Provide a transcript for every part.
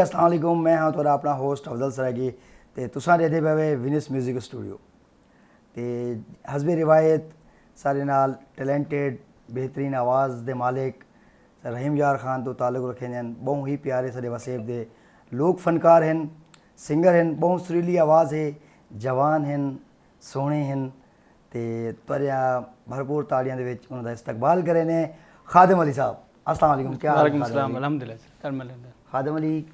अस्सलाम वालेकुम। मैं हाँ तुहाडा अपना होस्ट अफजल सरागी ते तुसां रहदे पे विनिस म्यूजिक स्टूडियो ते हसबे रिवायत सारे नाल टैलेंटेड बेहतरीन आवाज़ दे मालिक रहीम यार खान तो ताल्लुक़ रखते हैं। बहुत ही प्यारे सारे वसेब दे लोक फनकार हैं, सिंगर हैं, बहुत सुरीली आवाज़ है, जवान हैं, सोहने हैं ते तुहाडे भरपूर ताड़ियां दे विच उन्हां दा इस्तकबाल करे ने खादिम अली साहब। अस्सलाम वालेकुम। क्या हाल है? अल्हम्दुलिल्लाह। खादिम अली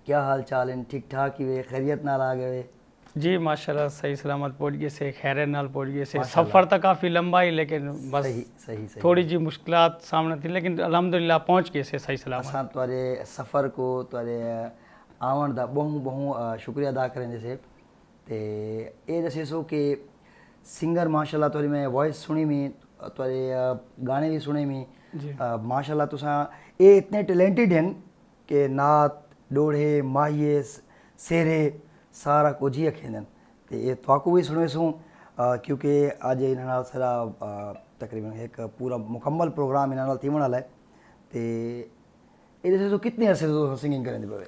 क्या हाल चाल है? ठीक ठाक ही वे खैरियत नाल आ गए? जी माशाल्लाह सही सलामत पहुँच गए से, खैर नाल पहुँच गए से। सफ़र तो काफ़ी लंबा ही लेकिन बस सही थोड़ी जी मुश्किलात सामने थी लेकिन अल्हम्दुलिल्लाह पहुँच गए से सही सलामत। असां तुहाडे सफ़र को तुहाडे आवन दा बहुत शुक्रिया अदा करें से ते ये दसे सो कि सिंगर माशाल्लाह तुहाडी मैं वॉइस सुनी मी, तुहाडे गाने भी सुने मी माशाल्लाह। तुसां ये इतने टैलेंटेड हैं कि नात डोड़े माहिए सेरे सारा कुछ ही रखें तो ये तुहाकू भी सुने सूँ क्योंकि अज इन्हां सारा तकरीबन एक पूरा मुकम्मल प्रोग्राम इन्हां थी वाला है तो ये कितने अरसे तो सिंगिंग करें पे?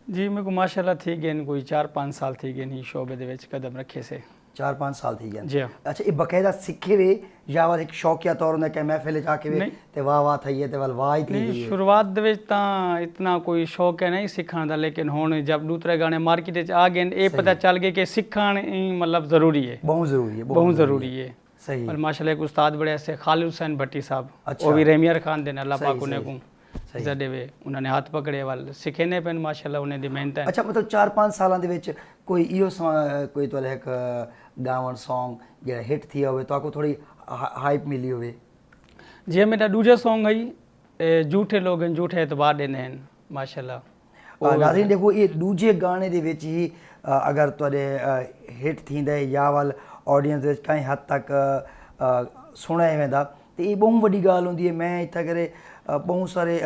जी मेरे को माशाल्लाह थी गए कोई 4-5 साल थी गए नहीं शोबे दे विच कदम रखे से। 4-5 साल थी गए जी। अच्छा ये बकायदा सीखे वे या वाल एक शौकिया तौर होंगे कि महफिल जाके वे ते वाह वाह थई ते वाल वाह ही थी? नहीं शुरुआत दे विच तां इतना कोई शौक है नहीं सीखण दा लेकिन हुण जब दूसरे गाने मार्केट च आ गए ये पता चल गया कि सीखण मतलब ज़रूरी है, बहुत ज़रूरी है, बहुत ज़रूरी है। सही। और माशाल्लाह एक उस्ताद बड़े ऐसे खालिद हुसैन भट्टी साहब वो भी रेमियर खान दे अल्लाह पाक उन्हें को जदे वे उन्होंने हाथ पकड़े वाल सिखेने पेन माशाल्लाह उन्हें दी मेहनत है। अच्छा मतलब 4-5 साल दे विच कोई इहो कोई तो एक गावन सॉन्ग जेड़ा हिट थी होवे तो आपको थोड़ी हाइप मिली होवे? जी मेरा दूजा सॉन्ग है झूठे लोग हैं झूठे एतबार देने हैं माशाल्लाह। नाज़रीन देखो ये दूजे गाने दे विच ही अगर तुहाडे हिट थींदे या वाल ऑडियंस दे कई हद तक सुने वेंदा तो ये बहुत वड्डी गाल होंदी है। मैं इत्थे करे बहुत सारे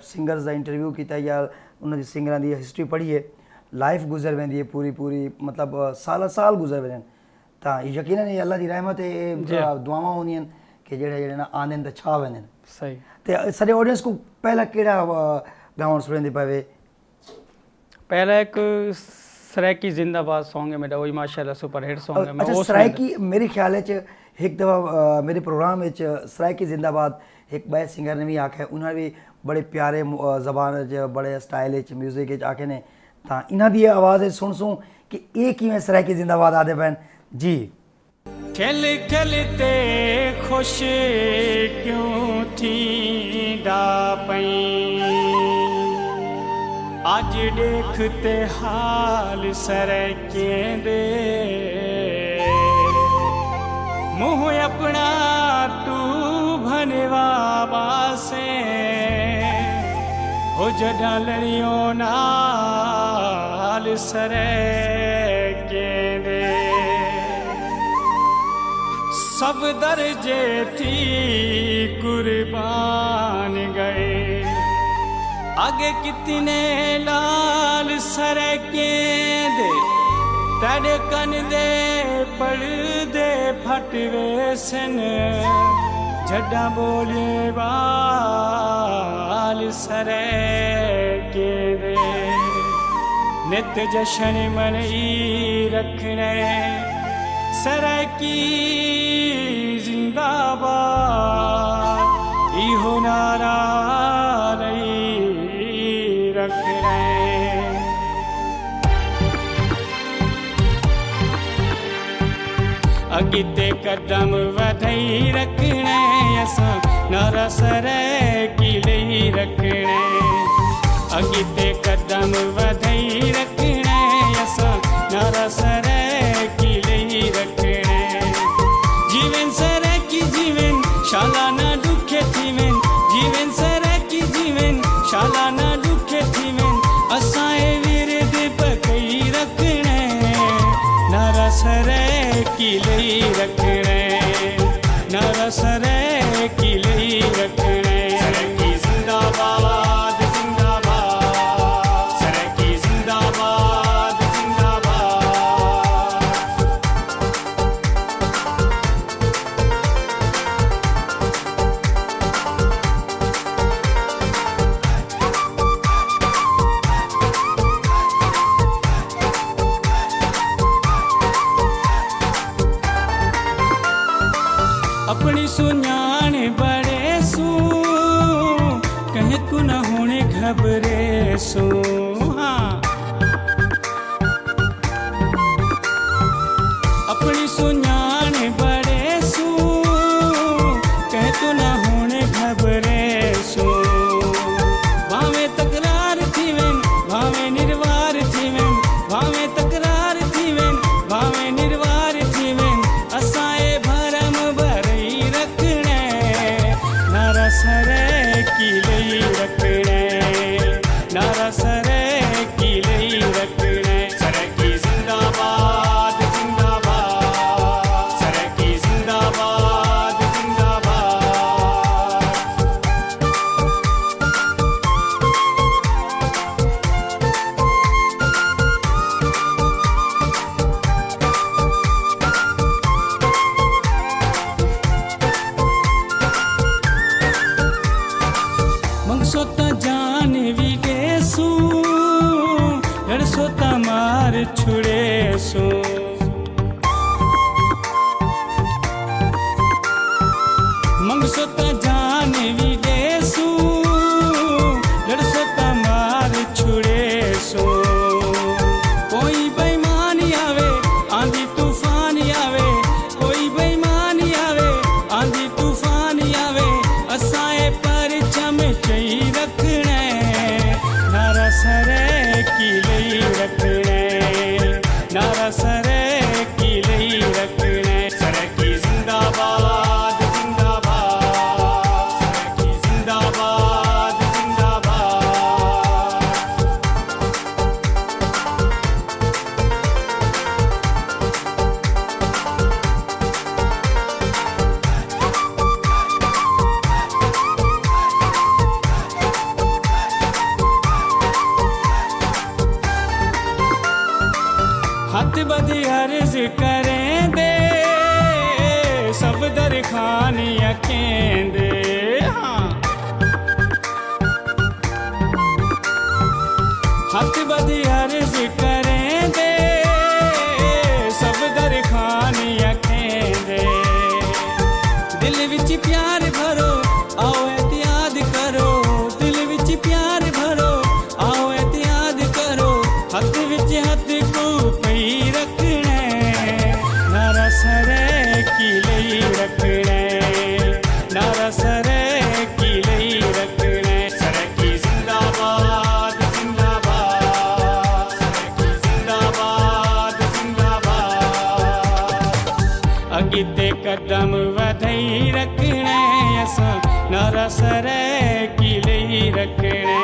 सिंगर्स का इंटरव्यू किया या उन्होंने सिंगर की हिस्ट्री पढ़ी है, लाइफ गुजर वेंदी है पूरी मतलब साल गुजर वेंदे तो यकीनन अल्लाह की रहमत है दुआवां होंदियां कि जेड़े ना आंदे तो छा वेंदे सही। तो सारे ऑडियंस को पहला केड़ा गावन सुनेंदे पवे? पहला एक सरायकी जिंदाबाद सॉन्ग है मेरा, वही माशाल्लाह सुपर हिट सॉन्ग है। मैं अच्छा सरायकी मेरे ख्याल एक दफ़ा मेरे प्रोग्राम में सरायकी जिंदाबाद एक बड़े सिंगर ने भी आखे, उन्होंने भी बड़े प्यारे जबान बड़े स्टाइल म्यूजिक आखे ने तो इन्हों की आवाज़ सुन कि एक ही में सरायकी जिंदाबाद आदे पैन जी। खिल खिलते खुश क्यों थी डापई आज देखते हाल सरायके दे मुँह अपना तू भनवा बासे हो जडा लड़ियों नाल सरायके दे सब दर्जे थी कुर्बान गए आगे कितने लाल सरायके दे तेरे कन दे पड़दे फटवे सन जड्डा बोले बाल सरायके दे नित जशन मनई रखने सरायकी जिंदाबाद इहो नारा नहीं रखने अगिते कदम वधई रखने असां नारा सरायकी लई रखने अगिते कदम वधई रखने असां नारा सरायकी लई रखने जीवन सरायकी जीवन शाला ना दुखे थीवन जीवन सरायकी जीवन शाला ना दुखे थीवन असां ए विरद पकई रखने नारा सरायकी लई रखने नारा सरायकी लई रखने सरायकी जिंदाबाद जिंदाबाद सरायकी जिंदाबाद जिंदाबाद। अपनी सुञाण बड़े सू कहीं को न होने घबरे सू हाँ अपनी सुञाण बड़े सू कहीं को न होने घबरे सू भावे तकरार थी वेन भावे निर्वार थी वेन भावे तकरार थी वेन भावे निर्वार थी वेन असाए भरम भरई रखणे नारा सरे की लई रखणे नारा सरे की लई रखणे सरे की जिंदाबाद जिंदाबाद सरे की जिंदाबाद जिंदाबाद मंगसोता जान भी देसू लड़सोता मार छुड़ेसू मंगसोता जान भी देसू लड़सोता मार छुड़ेसू कोई बेईमान आवे आंधी तूफान आवे कोई बेईमान आवे आंधी तूफान आवे असाए पर चमचई रखणे नारा सरे की लई रखणे नारा सरे की लई रखणे सरे की जिंदाबाद जिंदाबाद सरे की जिंदाबाद जिंदाबाद हथ बदी अर्ज करें दे सब दर खानी अखें दे हाँ हथ बदी अर्ज करें दे सब दर खानी अखें दे दिल विच प्यार भरो आओ एहतियात करो दिल विच प्यार भरो आओ एहतियात करो हथ विच हथ को पई रखणे नारा सरे की लई रखणे नारा सरे की लई रखणे सरे की जिंदाबाद जिंदाबाद सरे की जिंदाबाद जिंदाबाद अगिते कदम वधई रखणे असां नारा सरे की लई रखणे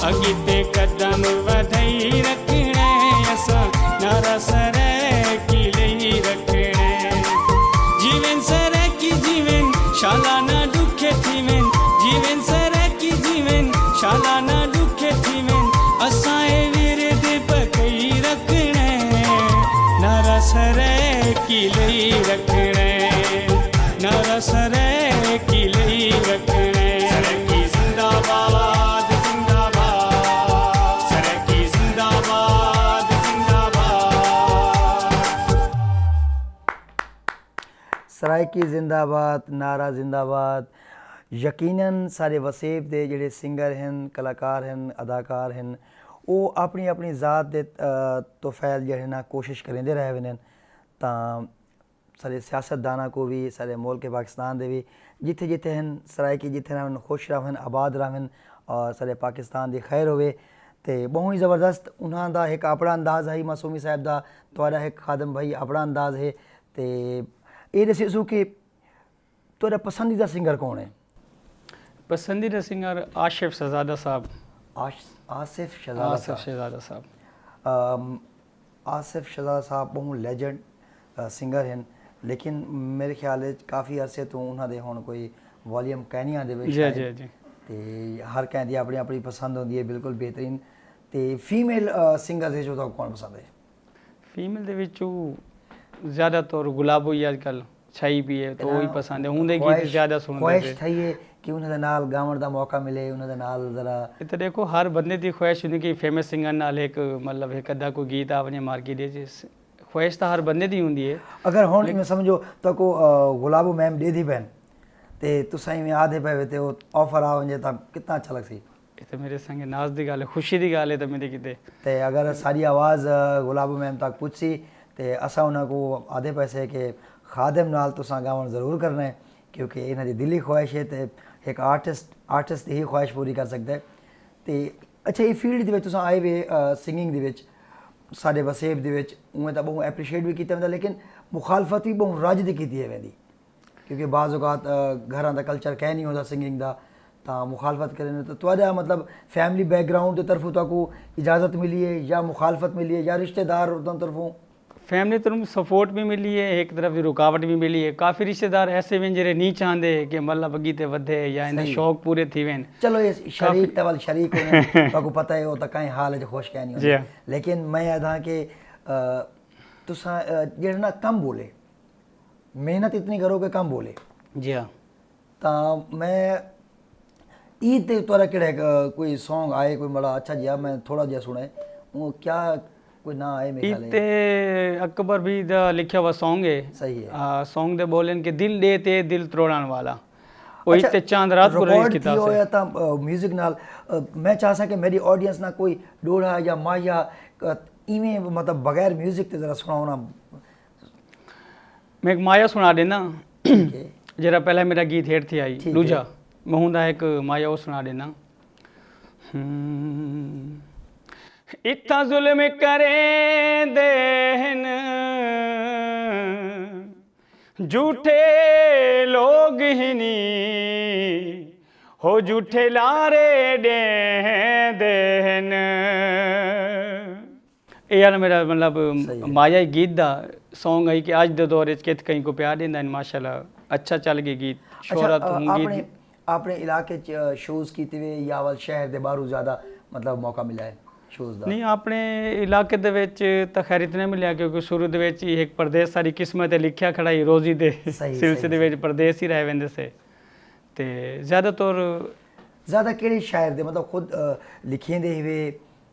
अगिते कदम वधई रखणे असां नारा सरे की लई रखणे जीवन सरे की जीवन शाला ना दुखे थीवन जीवन सरे की जीवन शाला ना दुखे थीवन असाए विरद पकई रखणे नारा सरे की लई रखणे नारा सरे की लई रखणे सरे की जिंदाबाद जिंदाबाद सरे की जिंदाबाद जिंदाबाद सराय की जिंदाबाद नारा जिंदाबाद यकीनन सारे वसेब दे जेह्ड़े सिंगर हैं कलाकार हैं अदाकार हैं वो अपनी अपनी ज़ात दे तोफैल जेह्ड़े ना कोशिश करेंदे रहे ने तां सारे सियासतदाना को भी सारे मुल्क पाकिस्तान दे भी जिथे जिथे हैं सराय की जिथे रहन खुश रहन आबाद रहन और सारे पाकिस्तान दी खैर होवे ते बहुत ही ज़बरदस्त उन्हां दा एक अपना अंदाज़ है मासूमी साहब दा तुहाडा एक खादम भाई अपना अंदाज़ है ते ये दस्सो कि तुहाडा पसंदीदा सिंगर कौन है पसंदीदा सिंगर आसिफ शहजादा साहब आसिफ शहजादा साहब आसिफ शहजादा साहब बहुत लेजेंड सिंगर हैं लेकिन मेरे ख्याल काफ़ी अरसे तो उन्होंने हुण कोई वॉल्यूम कहनी आंदे वे जी जी जी ते हर कैं दी अपनी अपनी पसंद होंदी है बिल्कुल बेहतरीन ते फीमेल सिंगर दे जो कौन पसंद है फीमेल दे विचों ज़्यादातर गुलाबो ही आजकल छई भी है तो वही पसंद है उनके गीत ज़्यादा सुनते ख्वाहिश थी है कि उन्होंने नाल गावन दा मौका मिले उन्होंने नाल जरा तो देखो हर बंदे दी ख्वाहिश होंदी कि फेमस सिंगर नाल एक मतलब एक अद्धा कोई गीत आ वने मार्केट दे ख्वाहिश तो हर बंदे दी होंदी है। अगर हुण इवें समझो तो को गुलाबो मैम ॾे दी पैन ते तुसां इवें आधे पए वे ते ऑफर आ वञे तां कितना अच्छा लगसी? ये तो मेरे संगे नाज दी गल है, खुशी दी गल है तो मेरी किते। ते अगर सारी आवाज़ गुलाबो मैम तक पुछसी ते असां उन्हां को आधे पैसे के खादिम नाल तुसां गावण ज़रूर करना है, क्योंकि इन्हां दी दिली ख्वाहिश है ते एक आर्टिस्ट ही ख्वाहिश पूरी कर सकदा है। ते अच्छा ये फील्ड दे विच तुसां आए वे सिंगिंग दे विच साडे वसेब दे विच उवें तां बहुत एप्रीशिएट भी कीता वेंदा, लेकिन मुखालफत भी बहुत रज दी कीती वेंदी, क्योंकि बाज़ औकात घरां दा कल्चर कह नहीं होंदा सिंगिंग दा तां मुखालफत करें तो तुहाडा मतलब फैमिली बैकग्राउंड की तरफों ताकू इजाज़त मिली है या मुखालफत मिली है या रिश्तेदार तरफों? फैमिली तरफ सपोर्ट भी मिली है, एक तरफ भी रुकावट भी मिली है। काफ़ी रिश्तेदार ऐसे वे जेरे नहीं चाहते कि मतलब अॻिते वधे या इन शौक़ पूरे थी वेन। चलो ये शरीक तवल शरीक ताकू पता है वो तो कहीं हाल च खुश कह नहीं होंदे, लेकिन मैं आदा कि तुसां जेड़ा ना कम बोले, मेहनत इतनी करो कि कम बोले। जी हाँ। तां मैं ईद ते तुहारा केड़ा कोई सॉन्ग आए कोई बड़ा अच्छा जिहा मैं थोड़ा जिहा सुने वो क्या कोई ना आए मेरे ख्याल इते अकबर भी दा लिखा हुआ सॉन्ग है। सही है। सॉन्ग दे बोलन कि दिल दे ते दिल त्रोड़न वाला वो इते चांद रात को रिलीज कीता से या ता म्यूजिक नाल मैं चाह सा कि मेरी ऑडियंस ना कोई डोड़ा या माया इवें मतलब बगैर म्यूजिक ते जरा सुनाओ ना। मैं एक माया सुना देना जरा पहले मेरा गीत हेठ थी आई दूजा मैं हुंदा एक माया वो सुना देना। इतना जुल्म करे देन झूठे लोग ही नहीं हो झूठे लारे दे देन। यार मेरा मतलब माया गीत दा सॉन्ग है कि आज दे दौर च कहीं को प्यार देंदा माशाल्लाह अच्छा चल गए गीत शोहरत आपने अपने इलाके च शोज कीते वे या वल शहर दे बाहरों ज़्यादा मतलब मौका मिला है शोज दा? नहीं अपने इलाके दे विच तां खैर इतने मिलिया क्योंकि शुरू दे विच ही एक परदेस सारी किस्मत है लिखिया खड़ा ही रोजी दे सिलसिले विच परदेस ही रह वेंदे से ते ज़्यादा केड़े शायर दे मतलब खुद लिखिंदे वे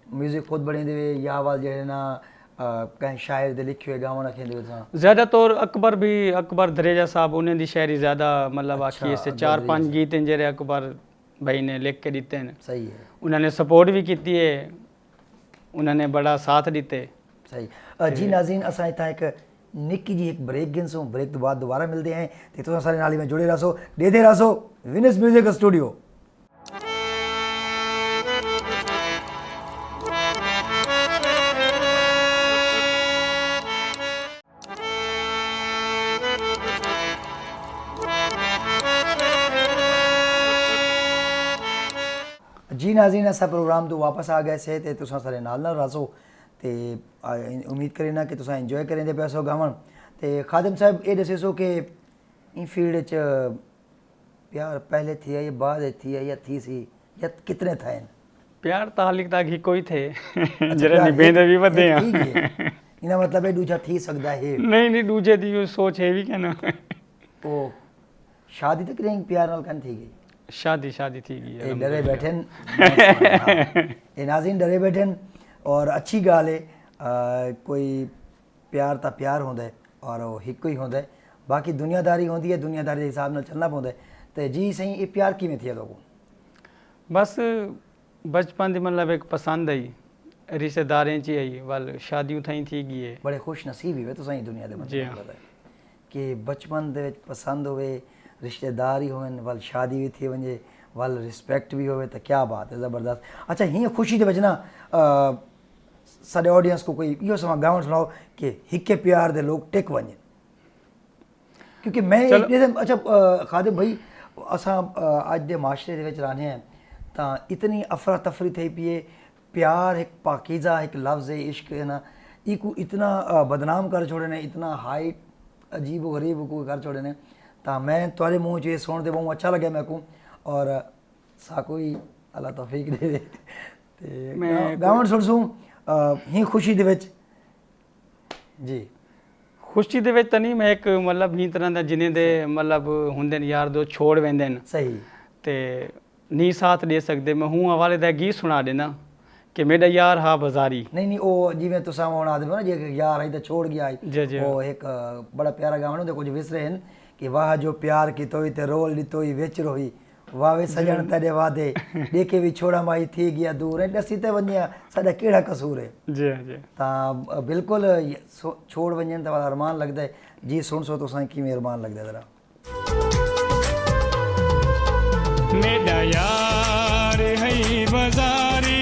म्यूजिक खुद बनेंदे वे या वल जेड़े ना कहीं शायर दे लिखे हुए गावन रखेंदे वे? ज़्यादातर अकबर दरेजा साहब उन्हें दी शायरी ज़्यादा मतलब आखिए से 4-5 गीत हैं जेरे अकबर भाई ने लिख के दिते हैं। सही है। उन्होंने सपोर्ट भी की है, उन्होंने बड़ा साथ दिते। सही। जी नाज़रीन असां इतना एक निक्की जी एक ब्रेक गिनसूं, ब्रेक तो बाद दोबारा मिलते हैं तो तुम सारे नाली में जुड़े रहो देते रहो विनस म्यूजिक स्टूडियो। जी नाज़रीन असा प्रोग्राम तो वापस आ गए से ते तुसां सारे नाल रहो ते उम्मीद करें ना कि तुसां इंजॉय करें दे पैसो गावन ते खादिम साहब ये दसो कि इन फील्ड च प्यार पहले थी या बाद थी या थी सी या कितने थे? प्यार तो हाल तक ही कोई थे जरा निभेंदे भी वधे हैं इना मतलब है दूजा थी सकदा है? नहीं दूजे दी सोच है भी कहना ओ शादी तक नहीं प्यार नाल कन थी गई? शादी थी गई डरे बैठन ये नाज़रीन डरे बैठन और अच्छी गाल है कोई प्यार ता प्यार होंदा है और वो हिक ही होंदा है बाकी दुनियादारी होंदी है दुनियादारी के हिसाब नाल चलना पौंदा है। तो जी सही ये प्यार किवें थी लोगों? बस बचपन दी मतलब एक पसंद आई रिश्तेदारें च आई वाल शादियों थई थी गई है। बड़े खुश नसीब ही वे तो सही दुनिया दे मतलब कि बचपन दे विच पसंद होवे रिश्तेदार ही होवन वाल शादी भी थी वने वाल रिस्पेक्ट भी होवे तो क्या बात है ज़बरदस्त। अच्छा ही खुशी दे विच ना साडे ऑडियंस को कोई यो समा गावन सुनाओ कि हिके प्यार दे लोग टिक वने, क्योंकि मैं अच्छा खादिम भाई असा अज दे माशरे दे विच रहने हैं तां इतनी अफरा तफरी थी पिए प्यार एक पाकीज़ा एक लफ्ज़ है इश्क है ना इको इतना बदनाम कर छोड़े ने इतना हाइट अजीब व गरीब को कर छोड़े ने तो मैं तुहारे मुँह च सुन दे बहुत अच्छा लगे मेरे को और साको ही अल्लाह तौफीक दे ते गावन सुनसूं ही खुशी दे विच जी खुशी दे विच तो नहीं मैं एक मतलब ही तरह का जिन्हें दे मतलब हुंदे ने यार दो छोड़ वेंदे ने सही ते नहीं साथ दे सकते मैं हूँ हवाले दा गीत सुना देना कि मेरा यार हा बाजारी। नहीं वो जिमें तुसा हुण आदे ना जे यार आई तो छोड़ गया जी जी वो एक बड़ा प्यारा गाना ते कुछ विसरे हैं कि वाह जो प्यार की तोई ते रोल दी तोई वेच रोई वावे सजण तेरे वादे देखे भी छोड़ा माई थी गया दूर है दसी ते वन्या साडा केड़ा कसूर है। जी जी ता बिल्कुल छोड़ वंजन ते अरमान लगदा है जी सुन सो तुसा की मेहरबान लगदा जरा। मेरा यार है बाजारी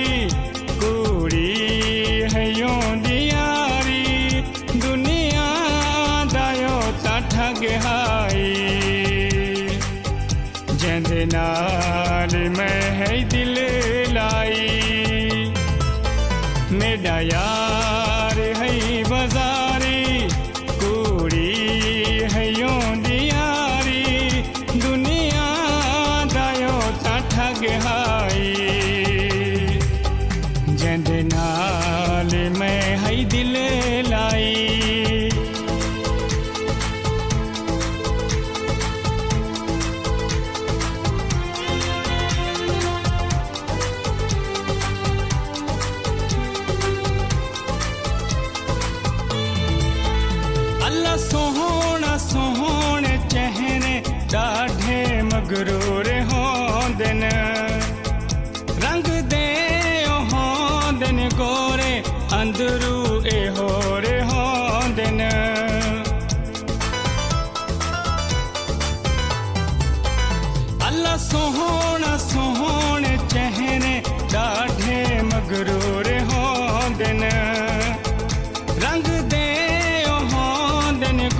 कुड़ी है यों दियारी दुनिया दायो ता ठग हाई जिंदे नाल मैं है दिल लाई। मेरा यार है बाजारी कुड़ी है यों दियारी दुनिया दायो ता ठग हाई जिंदे नाल मैं है दिल लाई। अल्लाह सोहना सोहने चेहरे डाढ़े मगरूर होंदे न रंग दे होंदे न गोरे अंदरू ए होरे होंदे न। अल्लाह सोहना सोहने चेहरे डाढ़े मगरूर होंदे न रंग दे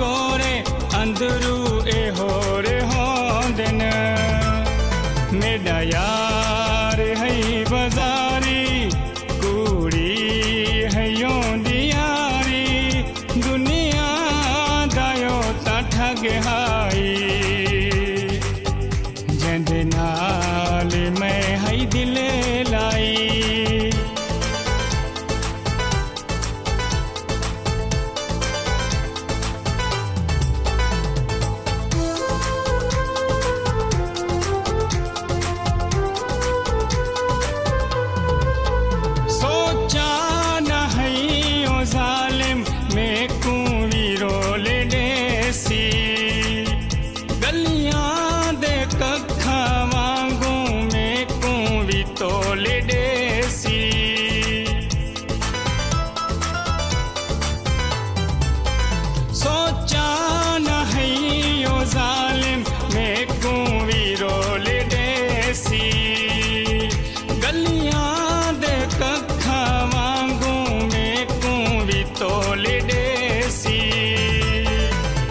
गोरे अंदरू ए होरे होंदे न। मेरा यार है बाजारी कुड़ी है यों दियारी दुनिया दायो ता ठग हाई जिंदे नाल मैं है दिल लाई।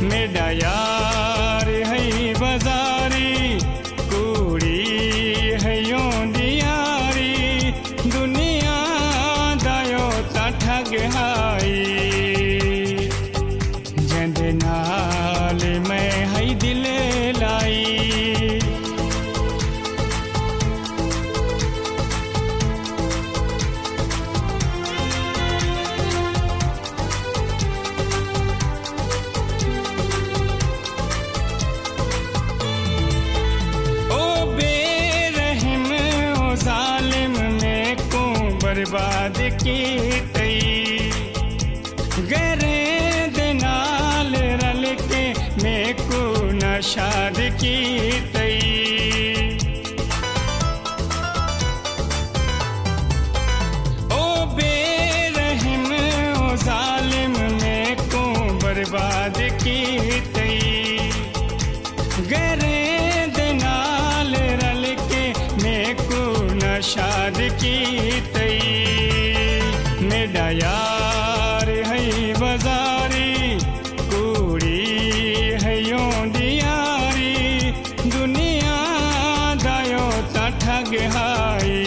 मेरा यार है बाजारी कुड़ी है यों दियारी दुनिया दायो ता ठग हाई जिंदे नाल मैं है दिल लाई। बर्बाद की तई गरे दे नाल रल के मैं को नशाद की तई। ओ बेरहम ओ जालिम मैं को बर्बाद की तई गरे दे नाल रल के मैं को नशाद की तई। मेरा यार है बाजारी कुड़ी है यों दियारी दुनिया दायो ता ठग हाई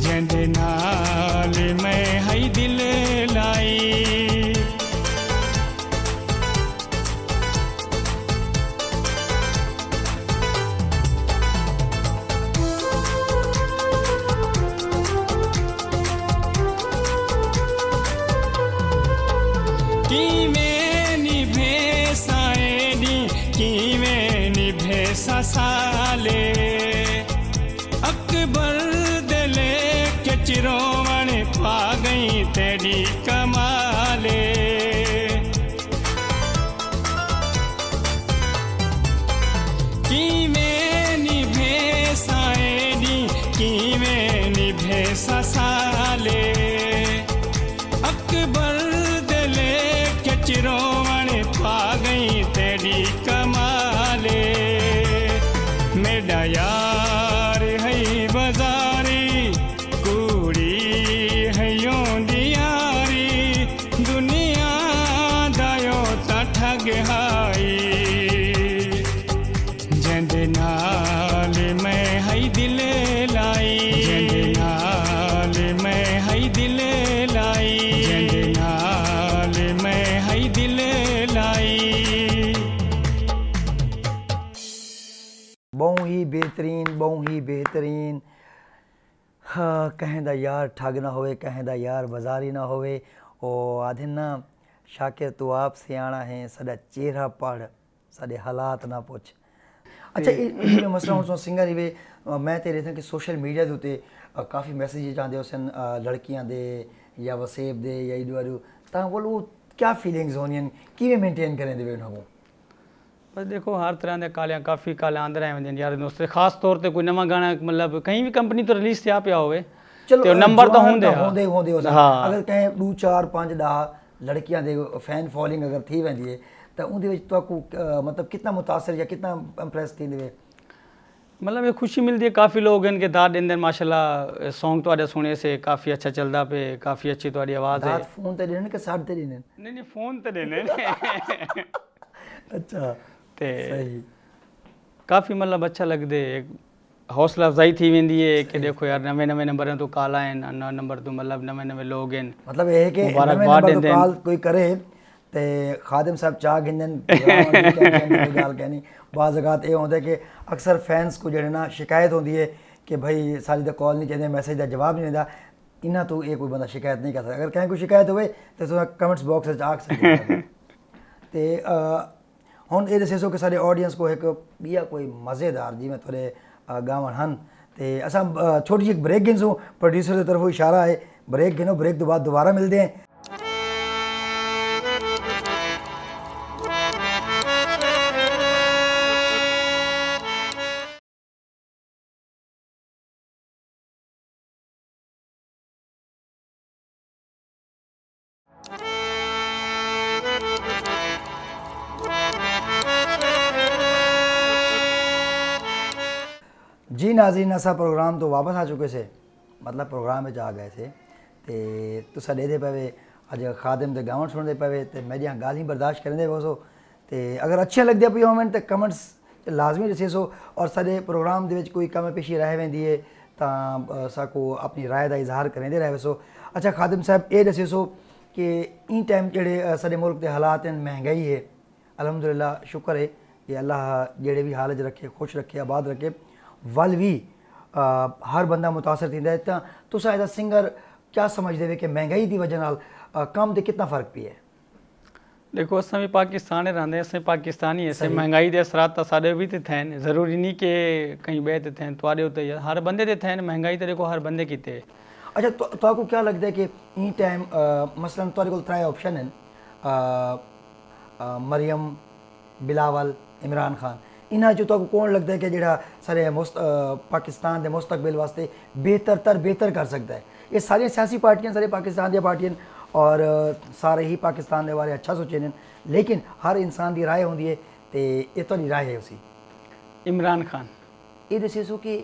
जिंदे नाल मैं है दिल लाई। साले अकबर दले चिरोवण पा गई तेरी कमाले किवें निभे साएनी किवें निभे ससाले अकबर दिले के चिरोवण पा गई तेरी कमाले मेरा यार है बाजारी कुड़ी है योंदियारी दुनिया दायो ता ठग हाई जंद नाल मैं है दिल लाई जंद नाल मैं है दिल लाई जंद नाल मैं है दिल लाई बहु ही बेहतरीन बहु ही बेहतरीन ਹਾਂ ਕਹਿੰਦਾ ਯਾਰ ਠੱਗ ਨਾ ਹੋਵੇ ਕਹਿੰਦਾ ਯਾਰ ਬਾਜ਼ਾਰੀ ਨਾ ਹੋਵੇ ਉਹ ਆਦੇ ਨਾ ਸ਼ਾਕਿਰ ਤੂੰ ਆਪ ਸਿਆਣਾ ਹੈ ਸਾਡਾ ਚਿਹਰਾ ਪੜ ਸਾਡੇ ਹਾਲਾਤ ਨਾ ਪੁੱਛ ਅੱਛਾ ਇਹ ਜਿਵੇਂ ਮਸਲਾ ਹੁਣ ਸਿੰਗਰ ਹੀ ਵੇ ਮੈਂ ਤੇ ਦੇਖਦਾ ਕਿ ਸੋਸ਼ਲ ਮੀਡੀਆ ਦੇ ਉੱਤੇ ਕਾਫੀ ਮੈਸੇਜ ਜਾਂਦੇ ਉਸਨ ਲੜਕੀਆਂ ਦੇ ਜਾਂ ਵਸੇਬ ਦੇ ਜਾਂ ਇਦਵਾਰੂ ਤਾਂ ਉਹ ਕੀ ਫੀਲਿੰਗਸ ਹੋਣੀਆਂ ਕਿਵੇਂ ਮੇਨਟੇਨ ਕਰਨ ਦੇ ਵੇ ਉਹਨਾਂ ਨੂੰ बस देखो हर तरह के कालियां काफ़ी काले आंदे रहे हैं यार दोस्त खास तौर पे कोई नवा गाना मतलब कहीं भी कंपनी तो रिलीज थिया पिया होवे चलो नंबर तो होंदे होंदे अगर कहीं 2 4 5 10 लड़कियां दे फैन फॉलोइंग अगर थी वेंदी है तो उनदे विच तो मतलब कितना मुतासिर या कितना इंप्रेस थी वे मतलब ये खुशी मिलती है काफ़ी लोग इनके दाद देंदे माशाल्लाह सॉन्ग तो सुने से काफ़ी अच्छा चलता पे काफ़ी अच्छी तुम्हारी आवाज़ है फोन ते देने के साथ ते देने नहीं फोन ते देने अच्छा सही काफ़ी मतलब अच्छा लगदे एक हौसला अफजाई थी वेंदी है कि देखो यार नवे नवे नंबर तो काला है ना नंबर तो मतलब नवे नवे लोग हैं मतलब ये है कि नवे नंबर तो काल कोई करे ते खादिम साहब चाह गिंदन गल कहनी बाज़ औकात ये होंदा कि अक्सर फैंस को जेह्ड़े ना शिकायत होंदी है कि भाई सारी दा कॉल नहीं चाहिए मैसेज का जवाब नहीं देता इन्ना तो ये कोई बंदा शिकायत नहीं कर सकता अगर कहीं कोई शिकायत होवे तो तुस कमेंट्स बॉक्स आख सकते ते ਹੁਣ ਇਹ ਦੱਸੋ ਕਿ ਸਾਡੇ ਆਡੀਅנס ਕੋ ਇੱਕ ਬਿਆ ਕੋਈ ਮਜ਼ੇਦਾਰ ਜਿਵੇਂ ਥੋੜੇ ਗਾਵਣ ਹਨ ਤੇ ਅਸਾਂ ਛੋਟੀ ਜਿਹੀ ਬ੍ਰੇਕ ਗਿਨਸੋ ਪ੍ਰੋਡਿਊਸਰ ਦੀ ਤਰਫੋਂ ਇਸ਼ਾਰਾ ਹੈ ਬ੍ਰੇਕ ਗਿਨੋ ਬ੍ਰੇਕ ਤੋਂ ਬਾਅਦ ਦੁਬਾਰਾ ਮਿਲਦੇ ਹਾਂ जी नाज़रीन असा प्रोग्राम तो वापस आ चुके से मतलब प्रोग्राम में आ गए थे ते तुसा दे पवे अज खादिम दे गावण सुनते पवे ते मेरियां गाली बर्दाश्त करेंदे वसो ते अगर अच्छे लगदे पे कमेंट ते कमेंट्स लाजमी दसेसो और साडे प्रोग्राम दे विच कोई कमी पेशी रह वेंदी है तां साको अपनी राय दा इजहार करेंदे रह वसो अच्छा खादिम साहब ये दसेसो कि इन टाइम जेड़े साडे मुल्क दे हालात हैं महंगाई है अल्हम्दुलिल्लाह शुक्र है कि अल्लाह जेड़े भी हाल च रखे खुश रखे आबाद रखे वल भी हर बंदा मुतासर थींदा है तां तुस एज अ सिंगर क्या समझदे वे कि महंगाई की वजह नाल कम दे कितना फ़र्क पी है देखो असां भी पाकिस्तान रहंदे असां पाकिस्तानी ऐसे महंगाई के असरात तो साडे भी थे ज़रूरी नहीं कि कहीं ॿिए ते थियनि तुआरे उते हर बंदे ते थियनि महंगाई तो देखो हर बंदे की थे अच्छा तो क्या लगता है कि इन टाइम मसलन तुआरे कोल 3 ऑप्शन हैं मरियम बिलावल इमरान खान इन्हां चों तुहानूं कौन लगता है कि जिहड़ा सारे पाकिस्तान के मुस्तकबिल वास्ते बेहतर कर सकता है ये सारी सियासी पार्टियां सारे पाकिस्तान दी पार्टियां और सारे ही पाकिस्तान के बारे अच्छा सोचे ने लेकिन हर इंसान की राय होंदी है तो ये तुहाडी राय है उसी इमरान खान ये दसो कि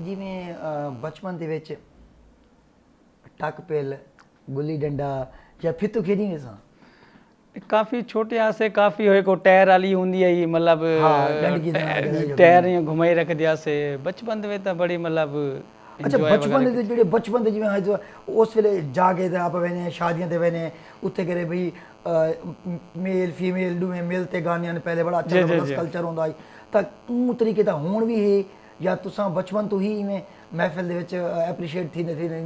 जिवें बचपन दे विच टक पिल गुल्ली डंडा या फित्तू खेडी ने सां काफ़ी छोटे से काफ़ी होए को टायर वाली होंदी है ये मतलब टायर इं घुमाई रख दिया से बचपन दे तो बड़ी मतलब अच्छा बचपन दे जेडे बचपन दे जिवें उस वेले जागे ते आप वेने शादियां ते वेने उत्थे करे भाई मेल फीमेल दुए मिलते गाने ने पहले बड़ा अच्छा कल्चर होंदा तां उन तरीके दा हुण भी है या तुसां बचपन तो ही इवें महफिल दे विच एप्रीशिएट थी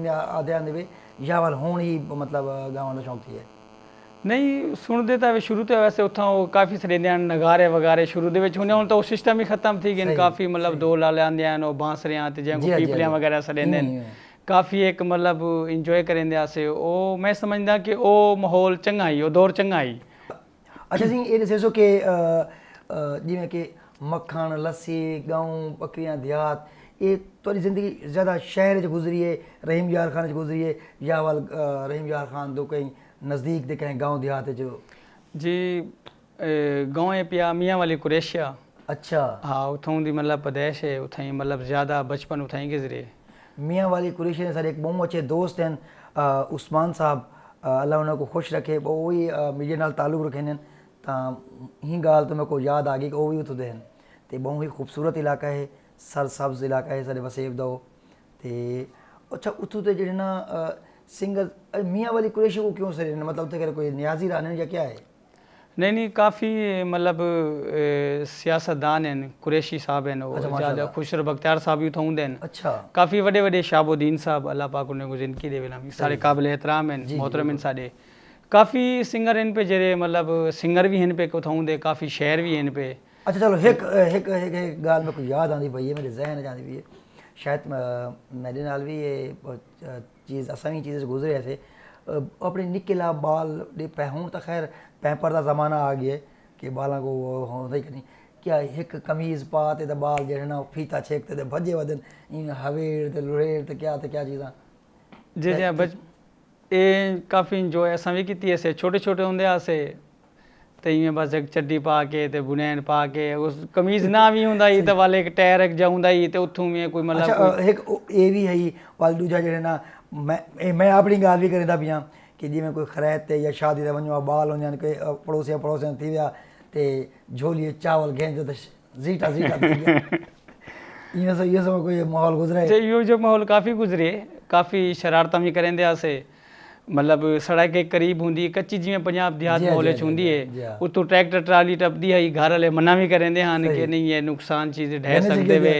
आदे आंदे वे या वाल हुण ही मतलब गावन दा शौक थी है नहीं सुनते तो शुरू तो वैसे उतो काफ़ी सरेंदे नगारे वगारे शुरू के हूँ तो सिस्टम ही खत्म थी गए काफ़ी मतलब दो लाल आंदे बांसरियां जैसे पीपलियां वगैरह सरेंदे ਕਾਫੀ ਇੱਕ ਮਤਲਬ ਇੰਜੋਏ ਕਰਿੰਦੇ ਆਸੇ ਉਹ ਮੈਂ ਸਮਝਦਾ ਕਿ ਉਹ ਮਾਹੌਲ ਚੰਗਾ ਹੀ ਉਹ ਦੌਰ ਚੰਗਾ ਹੀ। ਅੱਛਾ ਜੀ ਇਹ ਦੱਸੋ ਕਿ ਜਿਵੇਂ ਕਿ ਮੱਖਣ ਲੱਸੀ ਗਊ ਬੱਕਰੀਆਂ ਦਿਹਾਤ ਇਹ ਤੁਹਾਡੀ ਜ਼ਿੰਦਗੀ ਜ਼ਿਆਦਾ ਸ਼ਹਿਰ 'ਚ ਗੁਜ਼ਰੀ ਹੈ ਰਹੀਮ ਯਾਰ ਖਾਨ 'ਚ ਗੁਜ਼ਰੀ ਹੈ ਜਾਂ ਵੱਲ ਰਹੀਮ ਯਾਰ ਖਾਨ ਤੋਂ ਕहीं ਨਜ਼ਦੀਕ ਦੇ ਕहीं गाँव देहात 'ਚ? ਜੀ ਗਾਉਂ ਹੈ ਪਿਆ ਮੀਆਂ ਵਾਲੀ ਕੁਰੇਸ਼ੀਆ। ਅੱਛਾ ਹਾਂ ਉਥੋਂ ਦੀ ਮਤਲਬ ਪਦੇਸ਼ ਹੈ ਉਥਾਂ ਹੀ ਮਤਲਬ ਜ਼ਿਆਦਾ ਬਚਪਨ ਉਥਾਂ ਹੀ ਗੁਜ਼ਰੇ। ਮੀਆਂ ਵਾਲੀ ਕੁਰੇਸ਼ੀ ਨੇ ਸਾਡੇ ਇੱਕ ਬਹੁਤ ਅੱਛੇ ਦੋਸਤ ਹਨ ਉਸਮਾਨ ਸਾਹਿਬ ਅੱਲਾ ਉਹਨਾਂ को खुश रखे ਉਹ ਵੀ ਮੇਰੇ ਨਾਲ ਤਾਲੁਕ ਰੱਖਦੇ ਨੇ ਤਾਂ ਇਹ ਗੱਲ ਤੋਂ ਮੇਰੇ को याद आ गई कि ਉਹ ਵੀ ਉੱਥੋਂ ਦੇ ਹਨ ਤੇ ਬਹੁਤ ਹੀ ਖੂਬਸੂਰਤ ਇਲਾਕਾ ਹੈ ਸਰਸਬਜ਼ ਇਲਾਕਾ ਹੈ ਸਾਡੇ ਵਸੇਬ ਦਾ ਉਹ। ਤੇ ਅੱਛਾ ਉੱਥੋਂ ਦੇ ਜਿਹੜੇ ਨਾ ਸਿੰਗਰ ਮੀਆਂ ਵਾਲੀ ਕੁਰੇਸ਼ੀ को क्यों सर मतलब ਉੱਥੇ ਕੋਈ ਨਿਆਜ਼ੀ ਰਾਣੇ ਜਾਂ क्या है? नहीं नहीं काफ़ी मतलब सियासतदान हैं कुरैशी साहब हैं वो ज़्यादा खुशर बख्तियार साहब भी होंगे हैं। अच्छा काफ़ी बड़े बड़े शाबुद्दीन साहब अल्लाह पाक उन्हें को जिंदगी दे नामी सारे काबिल एहतराम हैं मोहतरम हैं सारे। काफ़ी सिंगर इन पे जेरे मतलब सिंगर भी हैं पे को होंगे काफ़ी शेर भी हैं पे। अच्छा चलो एक गाल मेरे को याद आती पई है मेरे जहन च आती पई है शायद मेरे नाल भी ये चीज़ असां भी चीज़ गुजरे ऐसे अपने निकला बाल पे हूँ तो खैर पैंपर का ज़माना आ गया कि बालों को होता ही नहीं क्या एक कमीज़ पा ते बाल जो है ना फीता छेकते थे भजे वदन इन हवेर ते लुहेर ते क्या चीज़ां जी जी बच ये काफ़ी इंजॉय असां भी की ऐसे छोटे छोटे होंगे आसे तो इवें बस एक चड्डी पा के ते बुनैन पा के उस कमीज़ ना भी होंदा ही तो वाले एक टायर एक जाऊंदा ही तो उथों में कोई मतलब अच्छा एक ये भी है वाल दूजा जो है ना मैं अपनी गाल भी करें पिया कि जिमें कोई खरैत ते या शादी ते वञो बाल होंगे कोई पड़ोसियां थी विया ते झोलिए चावल गेंद तो ज़ीटा थी विया ये सब कोई माहौल गुजरा है? यो जो माहौल काफ़ी गुजरे काफ़ी शरारतां भी करेंदे आसे मतलब सड़क के करीब होंगी कच्ची जिमें पंजाब देहात माहौल होंगी है उतों ट्रैक्टर ट्राली टपदी है घर वाले मना भी करेंदे हैं कि नहीं ये नुकसान चीज़ ढह सकते वे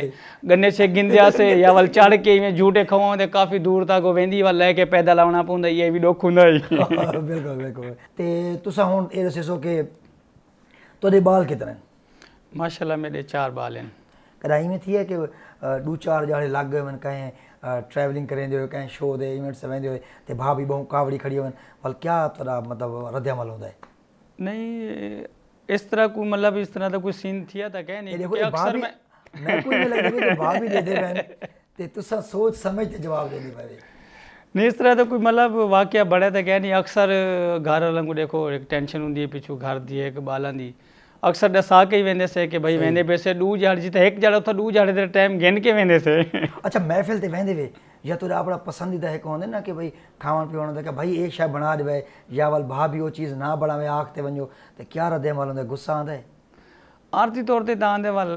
गन्ने से गिंदे आसे या वल चढ़ के इवें झूठे खवाते काफ़ी दूर तक वेंदी वल लैके पैदल आना पौंदा ये भी दुख हुंदा ही। बिल्कुल बिल्कुल ते तुसा हुण ए दस्सो कि तुहाडे बाल कितने हैं? माशाल्लाह मेरे 4 बाल हैं। कदाई में थी है कि 2-4 जाड़े लग गए मन कहें ट्रैवलिंग करेंदे हो कहीं शो दे इवेंट्स वेंदे हो ते भाभी बहु कावड़ी खड़ी होवन वल क्या थोड़ा मतलब रद्द-ए-अमल होंदा है? नहीं इस तरह कोई मतलब इस तरह का कोई सीन थिया था कह नहीं कि अक्सर मैं कोई नहीं लगदा कि भाभी दे दे बहन ते तुसा सोच समझ के जवाब देनी पवे। नहीं इस तरह तो कोई मतलब वाकया बड़ा तो कह नहीं अक्सर घर वालों को देखो एक टेंशन होंगी पिछू घर दी एक बालों की अक्सर दसा के ही वेंदे से कि भाई वेंदे पैसे 2 झाड़ जी तो एक झाड़ उतना 2 झाड़े टाइम गिन के वेंदे से। अच्छा महफिल ते वेंदे वे या तो अपना पसंदीदा एक होंदे ना कि भाई खावन पीवन होंदा कि भाई एक शय बना देवे या वल भाभी वो चीज़ ना बनावे आखते वञो तो क्या रद्द-ए-अमल होंदा गुस्सा आंदा है? आर्जी तौर पर तो आंदे वाल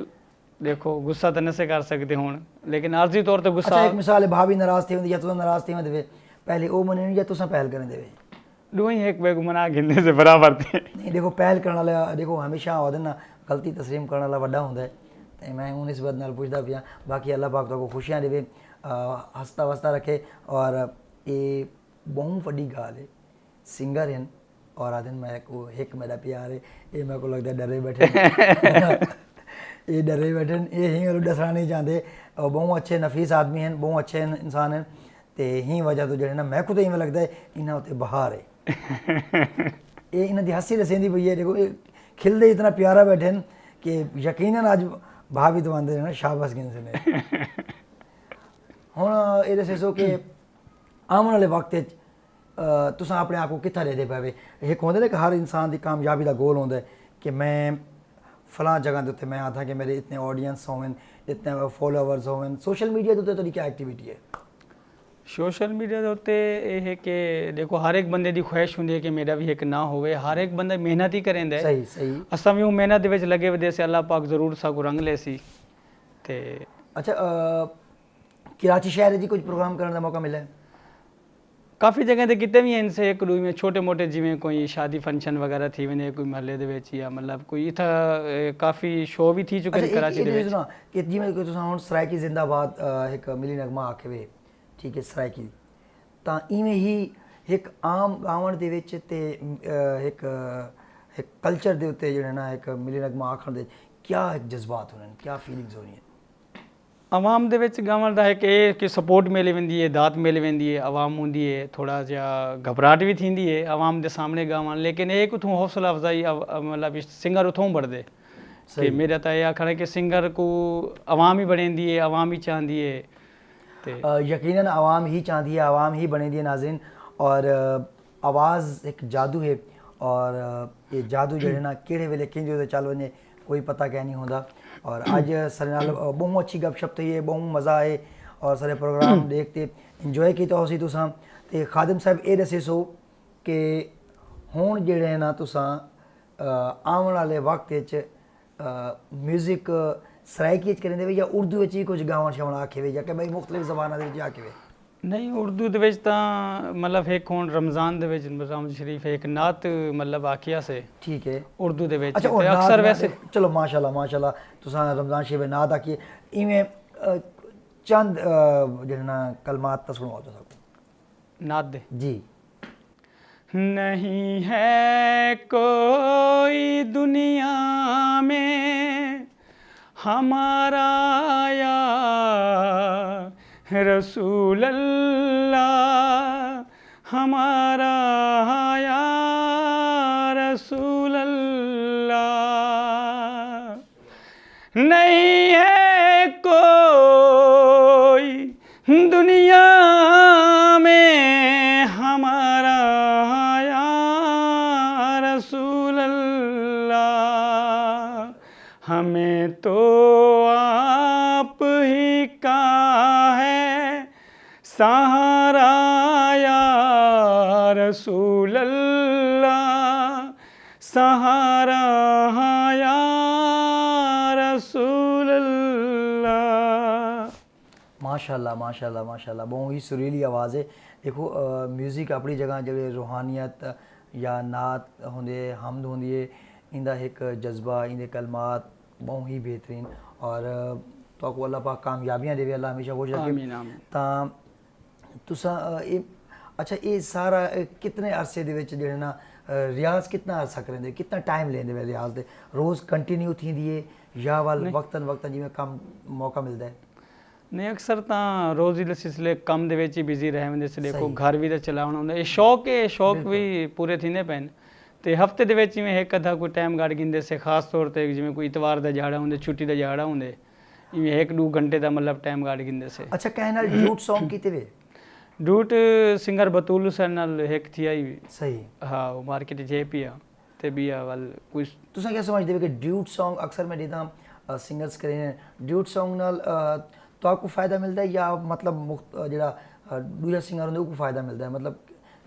देखो गुस्सा तो नहीं कर सकते हूँ लेकिन आर्जी तौर पर गुस्सा। अच्छा एक मिसाल है भाभी नाराज़ थी होंदी या तुसा नाराज़ थी वेंदे पहले वो मने या तुसा पहल करें देवे? दोई एक बेग मना गिनने से बराबर थे। नहीं देखो पहल करने वाला देखो हमेशा होता ना गलती तस्लीम करने वाला वड्डा होंदा है तो मैं उन इस बात नाल पूछदा पिया बाकी अल्लाह पाक तो खुशियां देवे हंसता वसता रखे और ये बहुत वड्डी गाल है सिंगर हैं और आदन मैं को एक मेरा प्यार है ये मेरे को लगता है डरे बैठे ये डरे बैठे ये ही दसना नहीं चाहते और बहुत अच्छे नफीस आदमी हैं बहुत अच्छे इंसान हैं तो ही वजह तो जो ना मैं खुद इवें लगता है इन्हें उत्ते बहार है ये इन्हें दी हंसी दसेंदी पई है देखो खिलदे इतना प्यारा बैठे हैं कि यकीनन आज भाभी तो आंदे ना शाबाश गिन से ने हुण ये दसो कि आने वाले वक्त तुसां अपने आप को कित्था दे पावे एक होंदे ना कि हर इंसान की कामयाबी का गोल होंदा है कि मैं फलां जगह के उत्ते मैं आता कि मेरे इतने ऑडियंस होवन इतने फॉलोवर्स होवन सोशल मीडिया के उत्ते तुहाडी क्या एक्टिविटी है? सोशल मीडिया के उत्ते यह है कि देखो हर एक बंदे की ख्वाहिश होंदी है कि मेरा भी एक ना होवे हर एक बंदा मेहनत ही करेंदा है। सही सही असां भी मेहनत विच लगे वदे से अल्लाह पाक जरूर साकू रंग ले सी ते। अच्छा कराची शहर जी कुछ प्रोग्राम करने का मौका मिला है? काफ़ी जगह ते किते भी इनसे एक रूम में छोटे मोटे जिमें कोई शादी फंक्शन वगैरह थी वने कोई महल्ले दे विच या मतलब कोई इथा काफ़ी शो भी थी चुके कराची दे विच कि जिमें कोई तुसां हुण सराइकी जिंदाबाद एक मिली नगमा आखे वे ठीक है सराइकी तां इवें ही एक आम गावण दे विच ते एक कल्चर दे उत्ते जेह्ड़ा ना एक मिली नगमा आखण दे क्या जज्बात होने क्या फीलिंग्स होनी है? ਆਵਾਮ ਦੇ ਵਿੱਚ ਗਾਵਣ ਦਾ ਹੈ ਕਿ ਇਹ ਕਿ ਸਪੋਰਟ ਮਿਲ वेंदी है, दात मिल वेंदी है, आवाम हूंदी है, थोड़ा जिहा घबराहट भी थींदी है आवाम के सामने गावण, लेकिन एक उथों हौसला अफजाई मतलब सिंगर उथों बढ़दे कि मेरा तो यह आखना है कि सिंगर को आवाम ही बनेंदी है, आवाम ही चाहती है। यकीनन आवाम ही चाहती है, आवाम ही बनेंदी है नाज़रीन। और आवाज़ एक जादू है और ये जादू जो है ना केड़े वेले किंजो चल वने कोई पता क्या नहीं होता। और अज सर नाल बहुत अच्छी गपशप थी है, बहुत मज़ा आए और सारे प्रोग्राम देखते इंजॉय किया हो तुसां। ते खादिम साहब ये दसे सो कि हुण जेड़े ना तुसां आने वाले वक्त म्यूजिक सराइकी करेंदे वे या उर्दू विच ही कुछ गावण शावण आखे वे या कि भाई मुख्तलिफ ज़बानां दे विच आखे वे? नहीं उर्दू दे विच तां मतलब एक हुण रमज़ान दे विच रमज़ान शरीफ एक नात मतलब आखिया से ठीक है उर्दू दे विच अच्छा ते अक्सर वैसे चलो माशाल्लाह माशाल्लाह तुसां रमज़ान शरीफ नात आखी इवें चंद जेड़े ना कलमात तां सुनाओ तुसां नात दे जी। नहीं है कोई दुनिया में हमारा या रसूल अल्लाह हमारा या रसूल अल्लाह। नहीं है कोई दुनिया में हमारा या रसूल अल्लाह। हमें तो आप ही का है सहारा या रसूल अल्लाह, सहारा या रसूल अल्लाह। माशाल्लाह माशाल्लाह माशाल्लाह बहुत ही सुरीली आवाज़ है। देखो म्यूज़िक अपनी जगह जो रूहानियत या नात होंदे हमद होंदी है इंदा एक जज्बा इंदे कलमात बहुत ही बेहतरीन और तो अल्लाह पाक कामयाबियां देवे अल्लाह हमेशा खुश रखे। आमीन आमीन। ਤਾਂ तुसा अच्छा ये सारा कितने अरसे दे विच जेह्ड़े ना रियाज कितना अरसा करेंदे कितना टाइम लेंदे वे रियाज दे रोज़ कंटिन्यू थींदी है या वाल वक्तन वक्तन जिवें कम मौका मिलदा है? नहीं अक्सर ਤਾਂ ਰੋਜ਼ ਹੀ ਸਿਲਸਿਲੇ ਕੰਮ ਦੇ ਵਿੱਚ ਹੀ ਬਿਜ਼ੀ ਰਹਿ ਹੁੰਦੇ ਸੀ। ਦੇਖੋ ਘਰ ਵੀ ਤਾਂ ਚਲਾਉਣਾ ਹੁੰਦਾ ਇਹ ਸ਼ੌਕ ਹੈ, ਸ਼ੌਕ ਵੀ ਪੂਰੇ ਥੀਂਦੇ ਪੈਣ ਤੇ ਹਫਤੇ ਦੇ ਵਿੱਚ ਜਿਵੇਂ ਇੱਕ ਅੱਧਾ ਕੋਈ ਟਾਈਮ ਕੱਢ ਗਿੰਦੇ ਸੇ ਖਾਸ ਤੌਰ ਤੇ ਜਿਵੇਂ ਕੋਈ ਇਤਵਾਰ ਦਾ ਦਿਹਾੜਾ ਹੁੰਦੇ ਛੁੱਟੀ ਦਾ ਦਿਹਾੜਾ ਹੁੰਦੇ ਇਵੇਂ 1-2 ਘੰਟੇ ਦਾ ਮਤਲਬ ਟਾਈਮ ਕੱਢ ਗਿੰਦੇ ਸੇ। अच्छा कहने नाल ड्यूट सॉन्ग कीते वे? ਡੂਟ ਸਿੰਗਰ ਬਤੂਲ ਹੁਸੈਨ ਨਾਲ ਇੱਕ ਥੀ ਆਈ सही ਹਾਂ ਉਹ ਮਾਰਕੀਟ ਜੇ ਪੀ ਆ ਤੇ ਵੀ ਆ ਵੱਲ ਕੁਝ तुसा क्या समझदे वे कि ड्यूट सॉन्ग अक्सर मैं देता सिंगर्स करे ड्यूट सॉन्ग नाल तो आपको फ़ायदा मिलता है या मतलब जेड़ा दूजा सिंगर होंदे उनको फ़ायदा मिलता है मतलब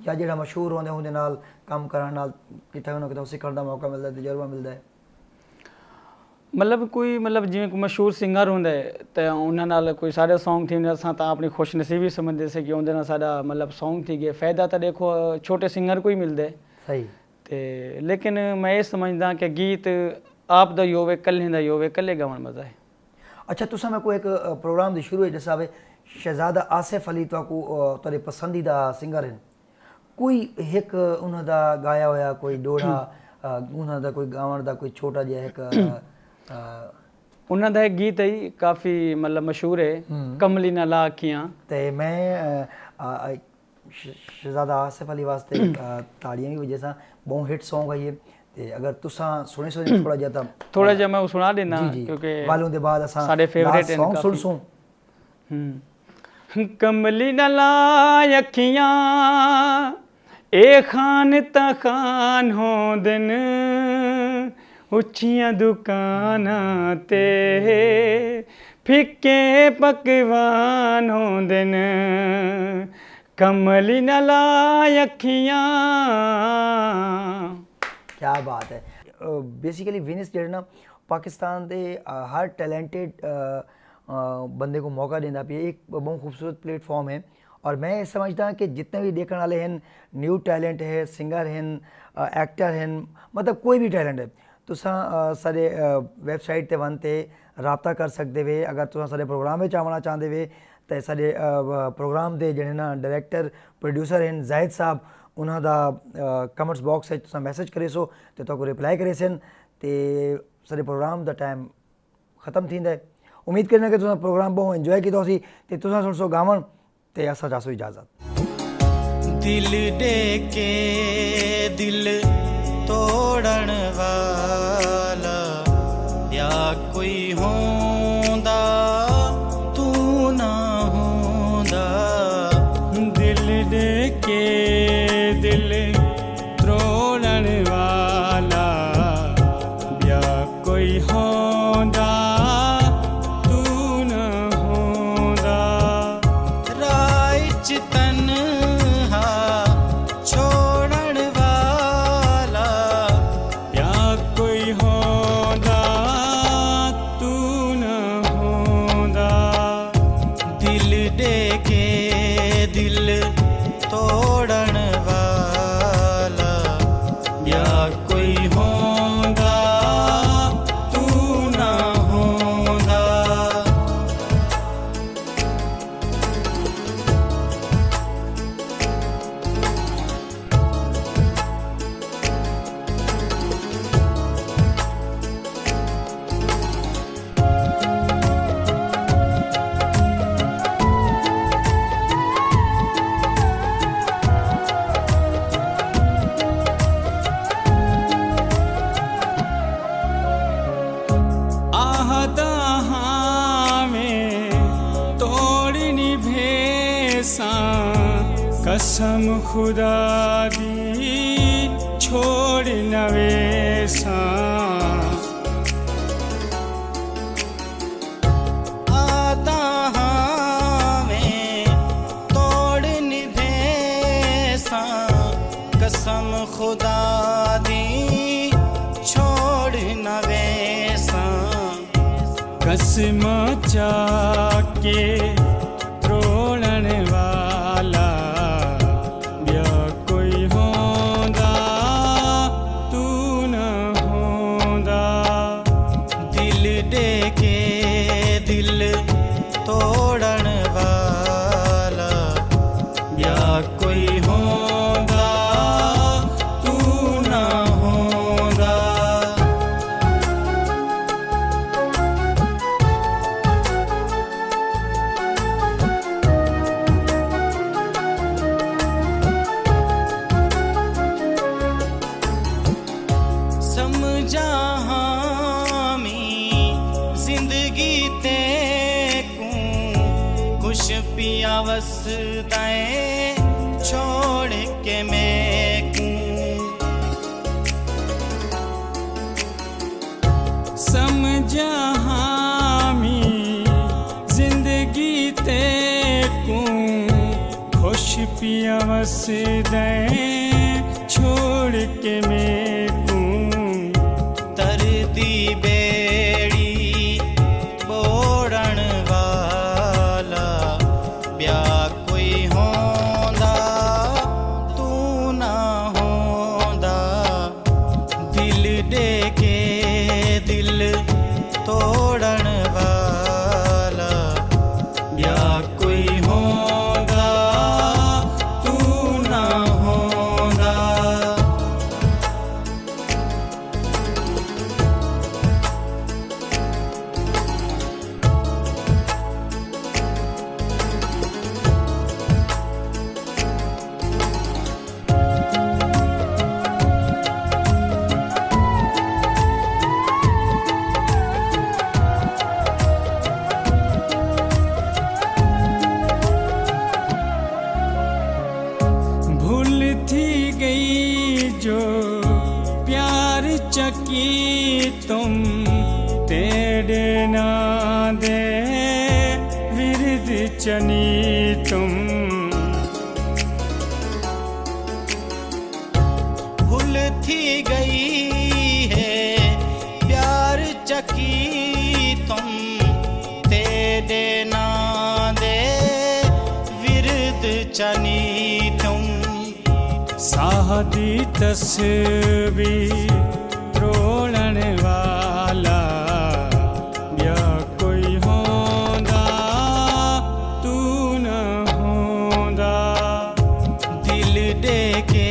या जेड़ा मशहूर होंदे उहदे नाल काम करन नाल किथे ना किथे सीखण दा मौका मिलदा है तजर्बा मिलदा है? मतलब कोई मतलब जिवें कोई मशहूर सिंगर ਹੁੰਦਾ ਤੇ ਉਹਨਾਂ ਨਾਲ ਕੋਈ ਸਾਡੇ Song ਥੀ ਅਸਾਂ ਤਾਂ ਆਪਣੀ ਖੁਸ਼ਨਸੀਬੀ ਸਮਝਦੇ ਸੀ ਕਿ ਉਹਦੇ ਨਾਲ ਸਾਡਾ ਮਤਲਬ Song ਥੀ ਗਏ ਫਾਇਦਾ ਤਾਂ ਦੇਖੋ ਛੋਟੇ ਸਿੰਗਰ ਕੋਈ ਮਿਲਦਾ सही ਤੇ ਲੇਕਿਨ ਮੈਂ ਇਹ ਸਮਝਦਾ ਕਿ ਗੀਤ ਆਪ ਦਾ ਹੋਵੇ ਕੱਲੇ ਦਾ ਹੋਵੇ ਕੱਲੇ ਗਾਉਣ ਮਜ਼ਾ ਹੈ। अच्छा तुसा मैं कोई एक प्रोग्राम दी शुरू है जैसा वे शहजादा आसिफ अली तो को तेरे पसंदीदा सिंगर हैं कोई एक उन्हां दा गाया होया कोई डोड़ा उन्हां दा कोई गावण दा कोई छोटा जिहा एक ਉਹਨਾਂ ਦਾ ਇੱਕ ਗੀਤ ਹੈ ਕਾਫੀ ਮਤਲਬ ਮਸ਼ਹੂਰ ਹੈ ਕਮਲੀ ਨਾਲ ਲਾ ਅੱਖੀਆਂ ਤੇ ਮੈਂ शहजादा आसिफ अली वास्ते ताड़ियां भी वजह से बहुत हिट सॉन्ग है ये ते अगर तुसा सुने थोड़ा जिहा तां ਥੋੜਾ ਜਿਹਾ ਮੈਂ ਉਹ ਸੁਣਾ ਦੇਣਾ ਕਿਉਂਕਿ वालों दे बाद असां ਸਾਡੇ ਫੇਵਰੇਟ सॉन्ग सुन सुन ਕਮਲੀ ਨਾਲ ਲਾ ਅੱਖੀਆਂ ਇਹ ਖਾਨ ਤਾਂ ਖਾਨ ਹੋਂਦੇ ਨੇ ਉੱਚੀਆਂ ਦੁਕਾਨਾਂ ਤੇ ਫਿੱਕੇ ਪਕਵਾਨ ਹੁੰਦੇ ਨੇ ਕਮਲੀ ਨਾਲ ਲਾ ਅੱਖੀਆਂ। क्या बात है। बेसिकली विनिस जेह्ड़ा ना पाकिस्तान के हर टैलेंटेड बंदे को मौका देना पे एक बहुत खूबसूरत प्लेटफॉर्म है और मैं ये समझता कि जितने भी देखने वाले हैं न्यू टैलेंट है सिंगर हैं एक्टर हैं मतलब कोई भी टैलेंट है तुसा सारे वैबसाइट ते वन ते राबता कर सकते वे अगर तुसा सारे प्रोग्राम में आवना चाहते वे तो सारे प्रोग्राम के जेह्ड़े ना डायरैक्टर प्रोड्यूसर हैं जाहिद साहब उन्हां दा कमेंट्स बॉक्स है तुसा मैसेज करे सो तो तुहानू रिप्लाई करे सन ते सारे प्रोग्राम दा टाइम ख़त्म थींदा है उम्मीद करने कि तुसां प्रोग्राम बहुत इंजॉय किया सी ते तुसां सुन सो गावन ते असां चासो इजाज़त। दिल दे के दिल तोड़न वाला या कोई होंदा तू ना होंदा, दिल दे के दिल तोड़न वाला या कोई होंदा तू ना होंदा, राह च तन्हा छोड़न वाला या कोई होंदा तू ना होंदा, दिल दे के दिल तोड़न वाला या कोई होंदा तू ना होंदा। आहदा में तोड़नी भेसा कसम खुदा दी छोड़ नवेसा, आता में तोड़ निभेसा कसम खुदा दी छोड़ नवेसा, कसम चाके त्रोड़न वाला या कोई होंदा तू ना होंदा, दिल दे के दिल तोड़न वाला या कोई होंदा तू ना होंदा। समझा हामी जिंदगी ते खुश पिया वसदाए छोड़ के मैं समझा हामी जिंदगी ते को खुश पिया वसदे छोड़ के मेकू, तरदी बेड़ी बोड़न वाला ब्या कोई होंदा तू ना होंदा, दिल दे के दिल तोड़न वाला ब्या कोई होंदा तू ना होंदा। भूल थी गई जो प्यार चकी तुम तेरे ना दे विरद चनी तुम, भूल थी गई है प्यार चकी तुम तेरे ना दे विरद चनी तुम, सादी तस्वीर त्रोड़न वाला या कोई होंदा तू न होंदा, दिल दे के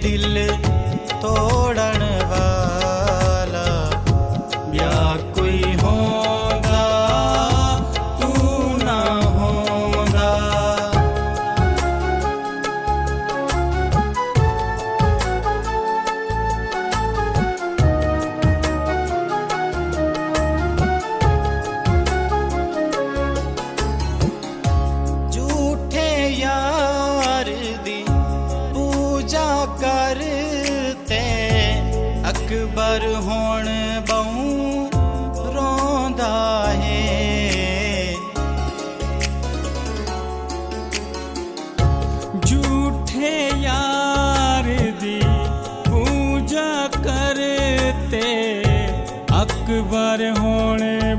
दिल तोड़न वाला या कोई होंदा ਹੁਣ ਬਹੁ ਰੋਂਦਾ ਹੈ। झूठे यार दी पूजा करते अकबर होने